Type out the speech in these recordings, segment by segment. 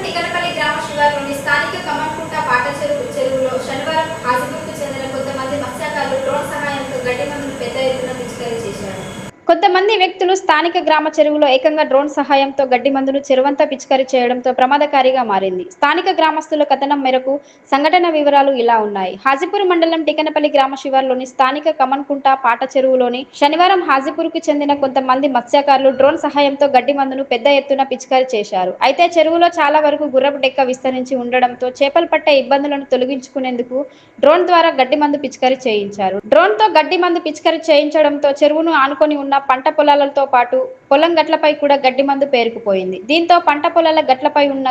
టికనపల్లి గ్రామ శివారులోని స్థానిక కమన్కుంట పాట చెరువులో శనివారం హాజీపూర్కు చెందిన కొంతమంది మత్స్యకారులు డ్రోన్ సహాయంతో గడ్డి మందును పెద్ద ఎత్తున పిచికారీ చేశారు. కొంతమంది వ్యక్తులు స్థానిక గ్రామ చెరువులో ఏకంగా డ్రోన్ సహాయంతో గడ్డి మందును చెరువంతా పిచికారీ చేయడంతో ప్రమాదకారిగా మారింది. స్థానిక గ్రామస్తుల కథనం మేరకు సంఘటన వివరాలు ఇలా ఉన్నాయి. హాజీపూర్ మండలం టికనపల్లి గ్రామ శివారులోని స్థానిక కమన్కుంట పాట చెరువులోని శనివారం హాజీపూర్కు చెందిన కొంతమంది మత్స్యకారులు డ్రోన్ సహాయంతో గడ్డి మందును పెద్ద ఎత్తున పిచికారీ చేశారు. అయితే చెరువులో చాలా వరకు గుర్రపు డెక్క విస్తరించి ఉండడంతో చేపలు పట్టే ఇబ్బందులను తొలగించుకునేందుకు డ్రోన్ ద్వారా గడ్డి మందు పిచికారీ చేయించారు. డ్రోన్ తో గడ్డి మందు పిచికారీ చేయించడంతో చెరువును ఆనుకొని ఉన్న పంట పొలాలతో పాటు పొలం గట్లపై కూడా గడ్డి మందు పేరుకుపోయింది. దీంతో పంట పొలాల గట్లపై ఉన్న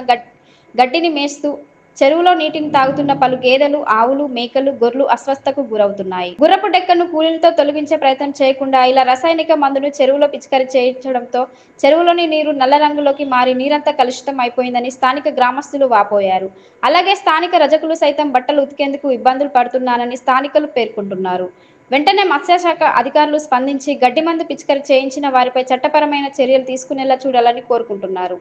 గడ్డిని మేస్తూ చెరువులో నీటిని తాగుతున్న పలు గేదెలు, ఆవులు, మేకలు, గొర్రెలు అస్వస్థకు గురవుతున్నాయి. గుర్రపు డెక్కను కూలీలతో తొలగించే ప్రయత్నం చేయకుండా ఇలా రసాయనిక మందును చెరువులో పిచికారీ చేయించడంతో చెరువులోని నీరు నల్ల రంగులోకి మారి నీరంతా కలుషితం అయిపోయిందని స్థానిక గ్రామస్తులు వాపోయారు. అలాగే స్థానిక రజకులు సైతం బట్టలు ఉతికేందుకు ఇబ్బందులు పడుతున్నారని స్థానికులు పేర్కొంటున్నారు. వెంటనే మత్స్యశాఖ అధికారులు స్పందించి గడ్డి మందు పిచికారీ చేయించిన వారిపై చట్టపరమైన చర్యలు తీసుకునేలా చూడాలని కోరుకుంటున్నారు.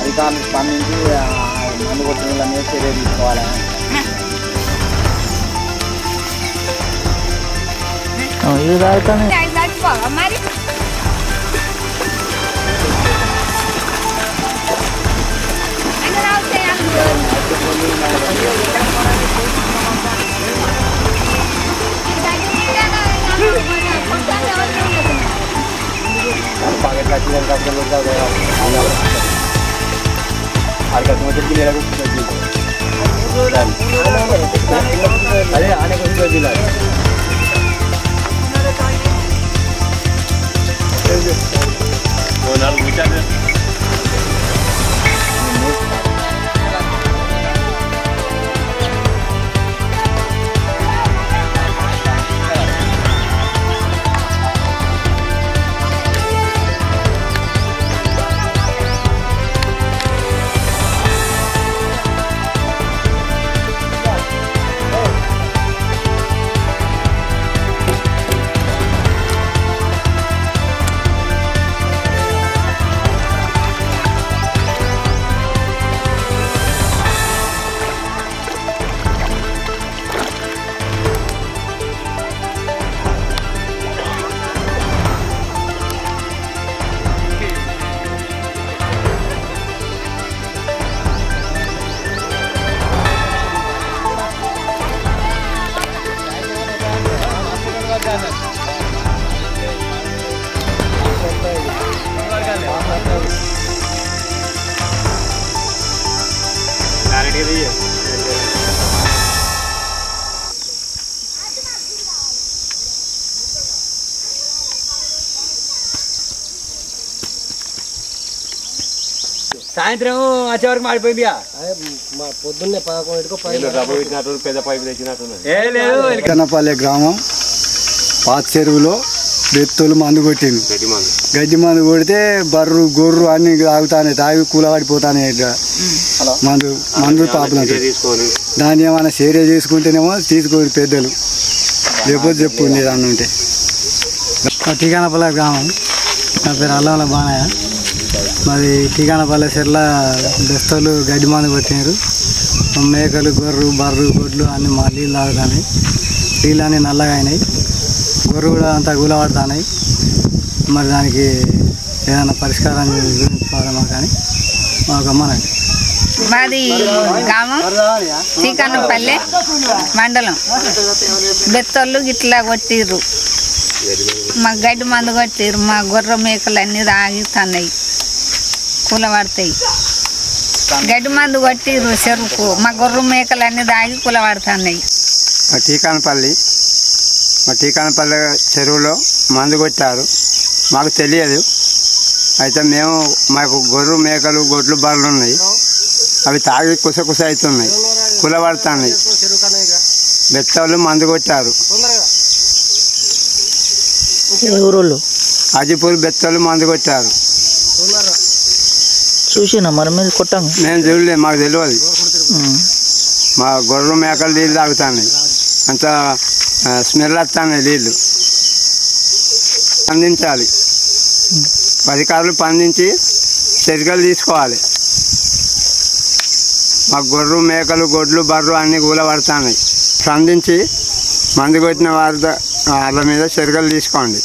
అధికారులు స్పందించి మందు కొట్టిన మీద చర్య తీసుకోవాలని అదే ఆనే సాయంత్రం వచ్చే వరకు మాడిపోయింది. పొద్దున్నే 11 పెద్ద పైపు తెచ్చినట్టు టికనపల్లి గ్రామం పాత చెరువులో బెత్తలు మందు కొట్టింది. గడ్డి మందు కొడితే బర్రు గొర్రు అన్ని తాగుతానే తాగి కూలబడిపోతానే మందు పాపలు. దాన్ని ఏమైనా చర్య చేసుకుంటేనేమో తీసుకోండి పెద్దలు, లేకపోతే చెప్పుండే దాన్ని ఉంటే. టికనపల్లి గ్రామం, నా పేరు అల్లంల బానయ్య. మరి టికనపల్లి చెర్ల బెస్తలు గడ్డి మందు కొట్టినారు. మేకలు, గొర్రు, బర్రు, గొడ్లు అన్నీ మా నీళ్ళు తాగుతాయి. నీళ్ళు అన్నీ నల్లగా అయినాయి. గొర్రె కూడా అంతా గులపడుతున్నాయి. మరి దానికి ఏదైనా పరిష్కారం చూపించుకోవాలమో కానీ మాకు అమ్మనండి. మాది గ్రామం టికనపల్లి మండలం. బెత్తళ్ళు గిట్లా కొట్టిర్రు. మా గడ్డి మందు కొట్టిరు. మా గొర్రె మేకలు అన్నీ తాగుతున్నాయి, కూలబడతాయి. గడ్డి మందు కొట్టిరు చెరువుకు. మా గొర్రె మేకలు అన్నీ తాగి కూలబడుతున్నాయి. మా టీకానపల్లి చెరువులో మందు కొట్టారు. మాకు తెలియదు. అయితే మాకు గొర్రె మేకలు గొడ్లు బర్రెలు ఉన్నాయి. అవి తాగి కుస అవుతున్నాయి, కూలబడుతున్నాయి. బెత్తలు మందు కొట్టారు. అజిపూర్ బెత్తలు మందు కొట్టారు. చూసినా మరి మీరు కొట్టాము. మేము చూడలేదు, మాకు తెలియదు. మా గొర్రె మేకలు నీళ్ళు తాగుతున్నాయి, అంత స్మెల్ వస్తున్నాయి నీళ్ళు. స్పందించాలి, అధికారులు స్పందించి చర్యలు తీసుకోవాలి. మా గొర్రె మేకలు గొడ్లు బర్రెలు అన్నీ కూలబడుతున్నాయి. స్పందించి మందు కొట్టిన వాళ్ళ మీద చర్యలు తీసుకోండి.